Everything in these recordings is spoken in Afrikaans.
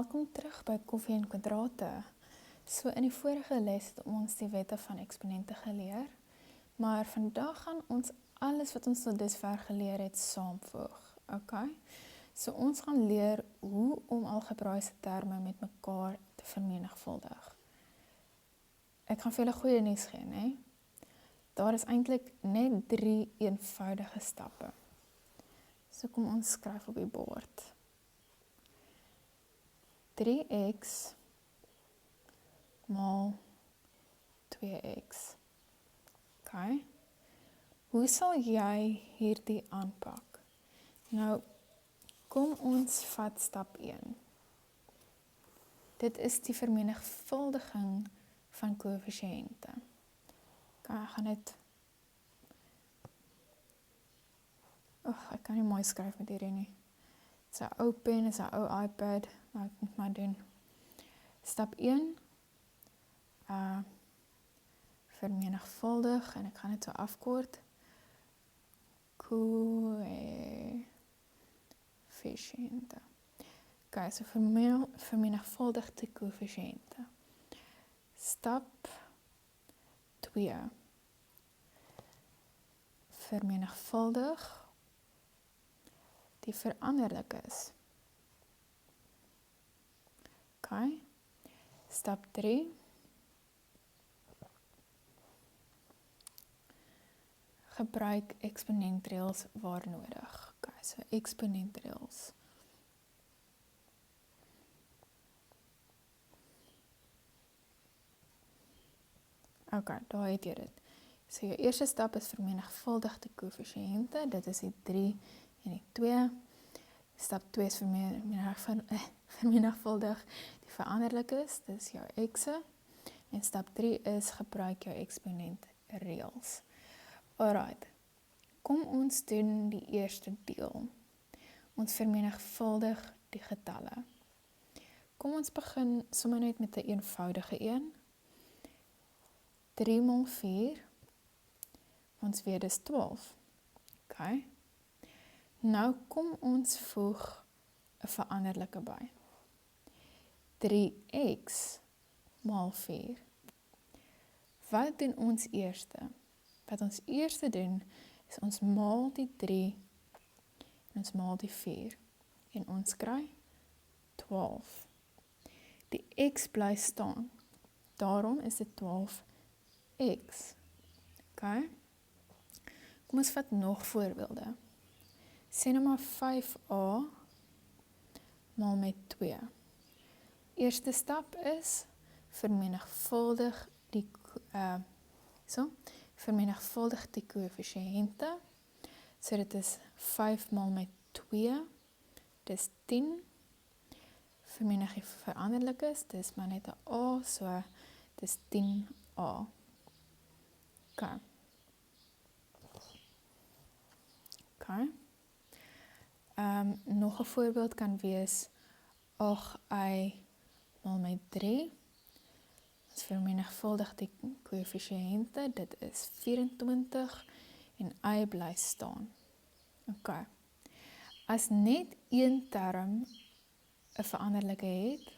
Welkom terug by Koffie en Kwadrate. So in die vorige les het ons die wette van eksponente geleer, maar vandag gaan ons alles wat ons tot dusver geleer het saamvoeg. Okay? So ons gaan leer hoe om algebraïese terme met mekaar te vermenigvuldig. Ek gaan vir julle goeie nuus gee, né? Daar is eintlik net 3 eenvoudige stappe. So kom ons skryf op die bord. 3x maal 2x. Okay. Hoe sal jy hierdie aanpak? Nou, kom ons vat stap 1. Dit is die vermenigvuldiging van koëffisiënte. Okay, ek gaan net... ek kan nie mooi skryf met hierdie nie. Dit is 'n ou pen, dit is 'n ou iPad, maar ek moet maar doen. Stap 1. Vermenigvuldig, en ek gaan dit so afkort. Koëffisiënte. Okay, so vermenigvuldig die koëffisiënte. Stap 2. Vermenigvuldig die veranderlikes. Okay. Stap 3. Gebruik eksponentreëls waar nodig. Okay, so eksponentreëls. Okay, daar het jy dit. So jou eerste stap is vermenigvuldig die koëffisiënte. Dit is die 3 en die 2. Stap 2 is vermenigvuldig die veranderlikes, dit is jou x'e. En stap 3 is gebruik jou eksponentreëls. Alright, kom ons doen die eerste deel. Ons vermenigvuldig die getalle. Kom ons begin sommer net met 'n eenvoudige een. 3 maal 4, ons weet dis 12. Okay. Nou kom ons voeg 'n veranderlike by. 3x maal 4. Wat doen ons eerste? Wat ons eerste doen, is ons maal die 3 en ons maal die 4. En ons kry 12. Die x bly staan. Daarom is dit 12x. Okay. Kom ons vat nog voorbeelde. Sê nou maar 5a maal met 2. Eerste stap is vermenigvuldig die vermenigvuldig die koëffisiënte. So dit is 5 maal met 2, dis 10. Vermenig die veranderlikes, dis maar net 'n a, so dis 10a. Okay. Okay. Nog 'n voorbeeld kan wees 8y maal met 3. Ons vermenigvuldig die koëffisiënte, dit is 24 en y bly staan. Okay. As net een term 'n veranderlike het,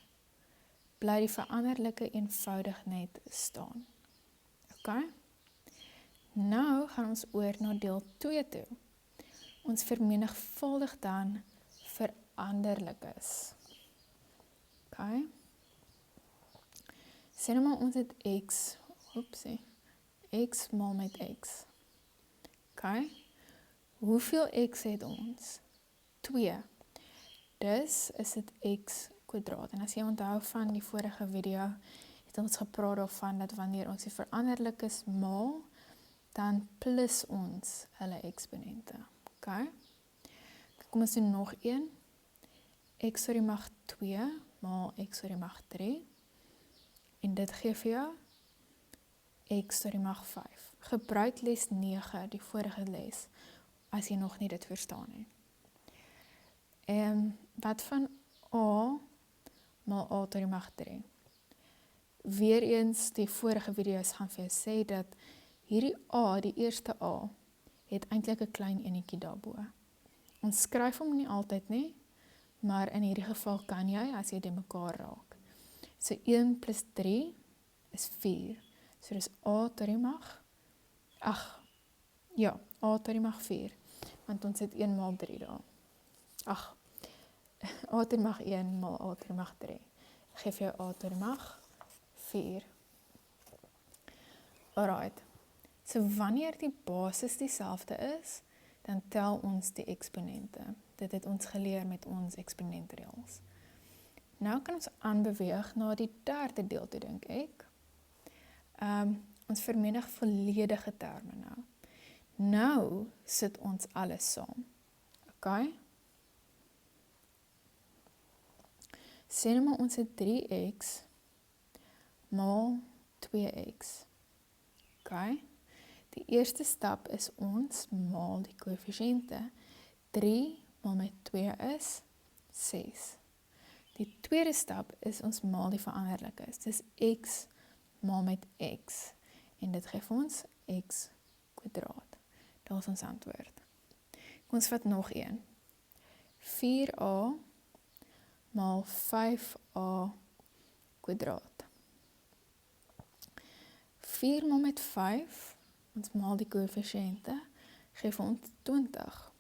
bly die veranderlike eenvoudig net staan. Okay. Nou gaan ons oor na deel 2 toe. Ons vermenigvuldig dan veranderlikes. Okay. Sê nou maar ons het x maal met x. Okay. Hoeveel x het ons? 2. Dus is dit x kwadraat. En as jy onthou van die vorige video, het ons gepraat daarvan dat wanneer ons die veranderlikes maal, dan plus ons hulle eksponente. Okay. Kom ons doen nog een. X tot die mag 2 maal x tot die mag 3. En dit gee vir jou x tot die mag 5. Gebruik les 9, die vorige les, as jy nog nie dit verstaan het. En wat van a maal a tot die mag 3? Weereens, die vorige video's gaan vir jou sê dat hierdie a, die eerste a, het eintlik 'n klein enetjie daarbo. Ons skryf hom nie altyd nie, maar in hierdie geval kan jy as jy dit mekaar raak. So 1 plus 3 is 4. So dis a tot die mag, a tot die mag 4, want ons het 1 maal 3 daar. A tot die mag 1 maal a tot die mag 3. Ek geef jou a tot die mag 4. Alright, so wanneer die basis dieselfde is, dan tel ons die eksponente. Dit het ons geleer met ons eksponentreëls. Nou kan ons aanbeweeg na die derde deel toe, dink ek. Ons vermenigvuldige terme nou. Nou sit ons alles saam. OK? Sê nou maar ons het 3x maal 2x. OK? Die eerste stap is ons maal die koëffisiënte. 3 maal met 2 is 6. Die tweede stap is ons maal die veranderlikes. Dis x maal met x. En dit geef ons x kwadraat. Dit is ons antwoord. Kom ons vat nog een. 4a maal 5a kwadraat. 4 maal met 5, ons maal die koëffisiënte, geef ons 20.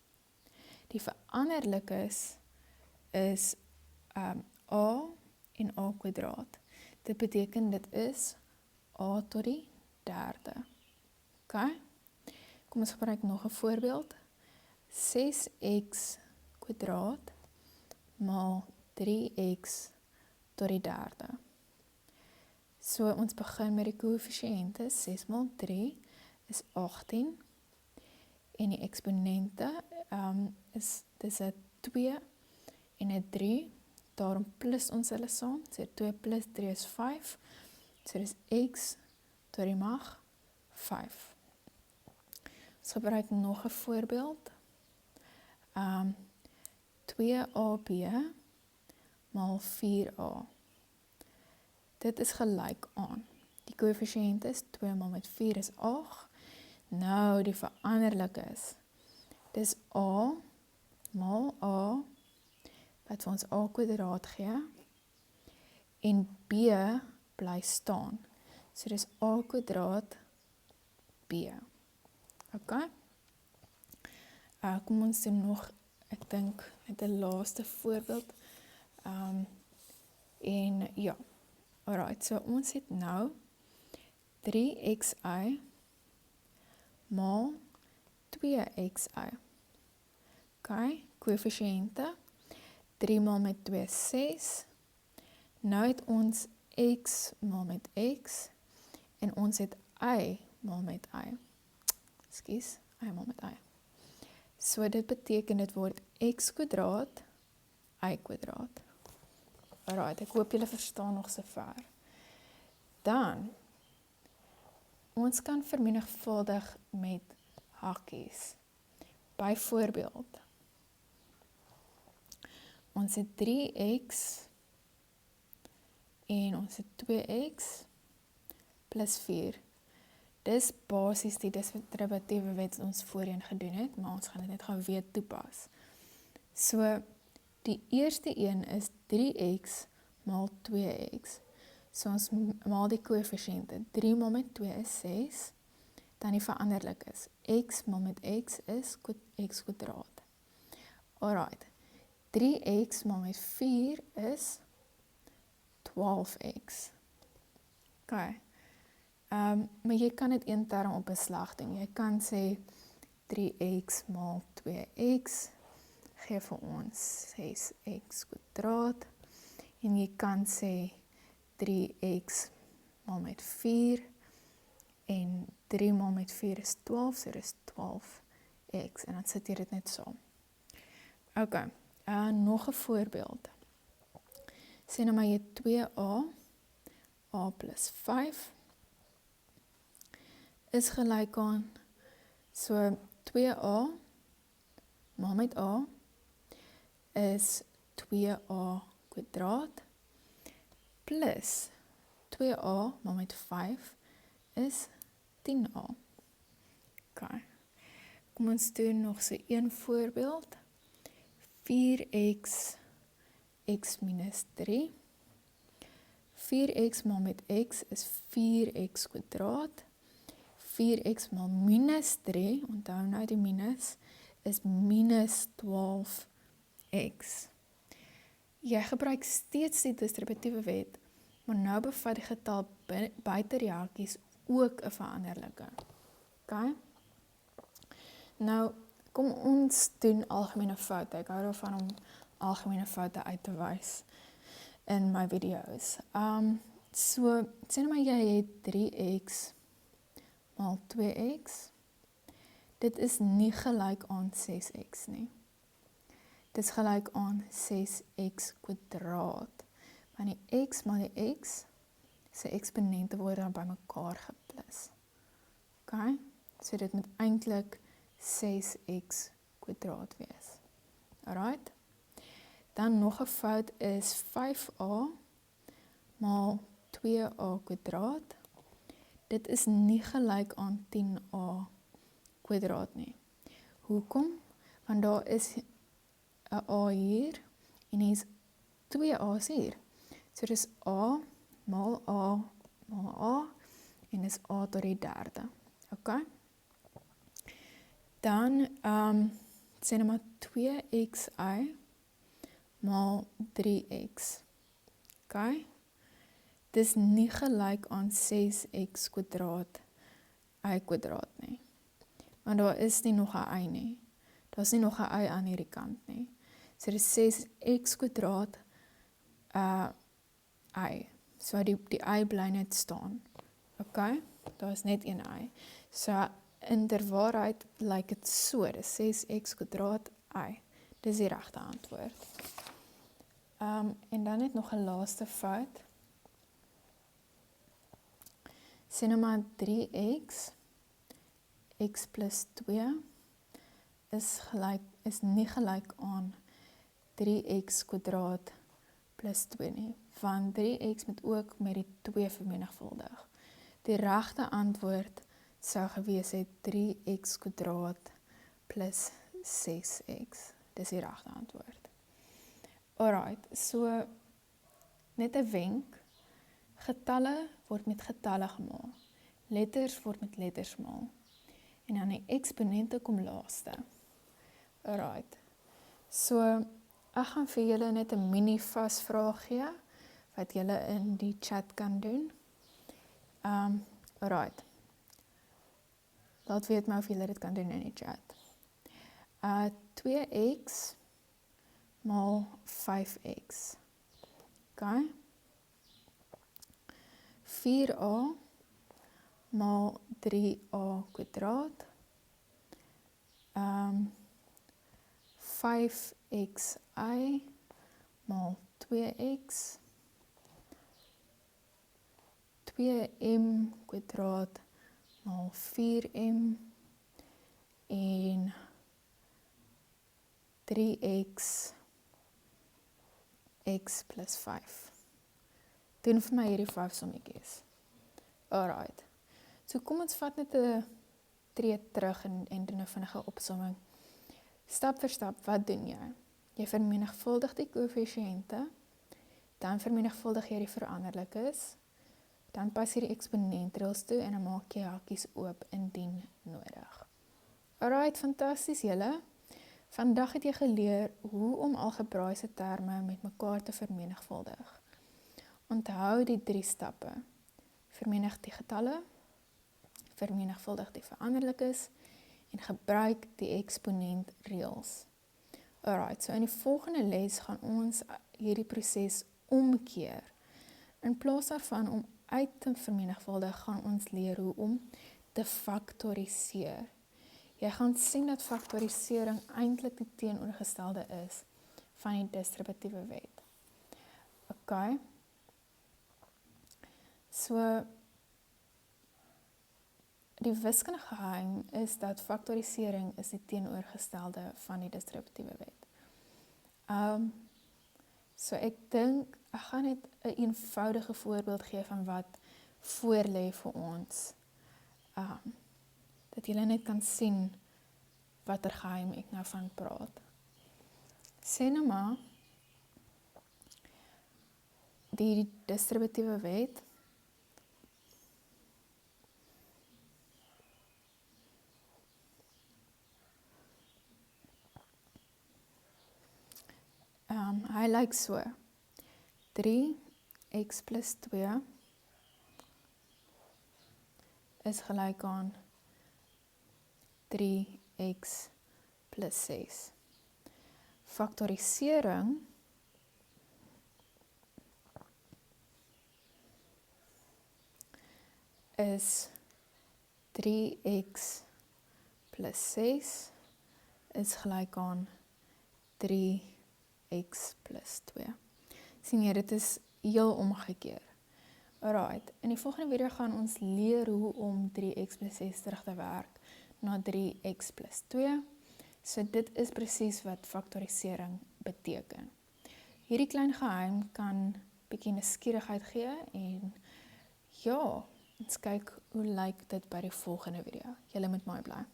Die veranderlikes is a en a kwadraat. Dit beteken dit is a tot die derde. OK? Kom ons gebruik nog 'n voorbeeld. 6x kwadraat maal 3x tot die derde. So ons begin met die koëffisiënte. 6 maal 3 is 18. En die eksponente dis 'n 2 en 'n 3. Daarom plus ons hulle saam. So 2 plus 3 is 5. So dis x tot die mag 5. Ons gebruik nog 'n voorbeeld. 2ab maal 4a. Dit is gelyk aan. Die koëffisiënte is 2 maal met 4 is 8. Nou die veranderlikes. Dis a maal a wat vir ons a kwadraat gee. En b bly staan. So dis a kwadraat b. OK? Kom ons doen nog, ek dink, met 'n laaste voorbeeld. En ja, alright, so ons het nou 3xy maal 2xy. OK, koëffisiënte. 3 maal met 2 is 6. Nou het ons x maal met x. En ons het y maal met y. Ekskuus, y maal met y. So dit beteken dit word x kwadraat, y kwadraat. Alright, ek hoop julle verstaan nog sover. Dan, ons kan vermenigvuldig met hakkies. Byvoorbeeld, ons het 3x en ons het 2x plus 4. Dis basies die distributiewe wet ons voorheen gedoen het, maar ons gaan dit net gou weer toepas. So, die eerste een is 3x maal 2x. So ons maal die koëffisiënte. 3 maal met 2 is 6. Dan die veranderlikes. X maal met x is x kwadraat. Alright. 3x maal met 4 is 12x. OK. Maar jy kan dit een term op 'n slag doen. Jy kan sê 3x maal 2x gee vir ons 6x kwadraat. En jy kan sê 3x maal met 4 en 3 maal met 4 is 12, so dis 12x. En dan sit jy dit net saam. OK, nog 'n voorbeeld. Sê nou maar jy 2a, a plus 5, is gelyk aan, so 2a maal met a, is 2a kwadraat, plus 2a maal met 5, is 10a. OK. Kom ons doen nog so een voorbeeld. 4x x minus 3. 4x maal met x is 4x kwadraat. 4x maal minus 3, onthou nou die minus, is minus 12x. Jy gebruik steeds die distributiewe wet, maar nou bevat die getal buite die hakies ook 'n veranderlike. Okay? Nou, kom ons doen algemene foute. Ek hou daarvan om algemene foute uit te wys in my video's. So, sê nou maar jy het 3x maal 2x. Dit is nie gelyk aan 6x nie. Dit is gelyk aan 6x kwadraat. Want die x maal die x, sy eksponente word dan bymekaar geplus. Okay? So dit moet eintlik 6x kwadraat wees. Alright? Dan nog 'n fout is 5a maal 2a kwadraat. Dit is nie gelyk aan 10a kwadraat nie. Hoekom? Want daar is 'n a hier en hier is 2 a's hier. So dis a maal a maal a en dis a tot die derde. Okay? Dan sê nou maar 2xy maal 3x. Okay? Dis nie gelyk aan 6x kwadraat y kwadraat nie. Want daar is nie nog 'n y nie. Daar is nie nog 'n y aan hierdie kant nie. So dis 6x kwadraat y. So die y bly net staan. Okay? Daar is net een y. So in der waarheid lyk dit so, dis 6x kwadraat y. Dis die regte antwoord. En dan net nog 'n laaste fout. Sê nou maar 3x, x plus 2 is nie gelyk aan 3x kwadraat plus 2 nie. Van 3x moet ook met die 2 vermenigvuldig. Die regte antwoord sou gewees het 3x kwadraat plus 6x. Dis die regte antwoord. Alright, so net 'n wenk. Getalle word met getalle gemaal. Letters word met letters gemaal. En dan die eksponente kom laaste. Alright. So, ek gaan vir julle net 'n mini vasvraag gee, wat julle in die chat kan doen. Alright. Laat weet my of julle dit kan doen in die chat. 2x maal 5x. Okay? 4a maal 3a kwadraat. 5xy maal 2x. 2m kwadraat maal 4m. En 3x x plus 5. Doen vir my hierdie 5 sommetjies. Alright. So kom ons vat net 'n tree terug en doen 'n vinnige opsomming. Stap vir stap, wat doen jy? Jy vermenigvuldig die koëffisiënte, dan vermenigvuldig jy die veranderlikes, dan pas jy die eksponentreëls toe en dan maak jy hakies oop indien nodig. Alright, fantasties julle. Vandag het jy geleer hoe om algebraïese terme met mekaar te vermenigvuldig. Onthou die 3 stappe. Vermenig die getalle, vermenigvuldig die veranderlikes en gebruik die eksponentreëls. Alright, so in die volgende les gaan ons hierdie proses omkeer. In plaas daarvan om uit te vermenigvuldig, gaan ons leer hoe om te faktoriseer. Jy gaan sien dat faktorisering eintlik die teenoorgestelde is van die distributiewe wet. Okay. So, die wiskundige geheim is dat faktorisering is die teenoorgestelde van die distributiewe wet. So ek dink, ek gaan net 'n eenvoudige voorbeeld gee van wat voorlê vir ons. Dat julle net kan sien watter geheim ek nou van praat. Sê nou maar, die distributiewe wet. Hy lyk so. 3x plus 2 is gelyk aan 3x plus 6. Faktorisering is 3x plus 6 is gelyk aan 3x plus 2. Sien jy, dit is heel omgekeer. Alright, in die volgende video gaan ons leer hoe om 3x plus 6 terug te werk na 3x plus 2. So dit is presies wat faktorisering beteken. Hierdie klein geheim kan bietjie nuuskierigheid gee en ja, ons kyk hoe lyk dit by die volgende video. Julle moet mooi bly.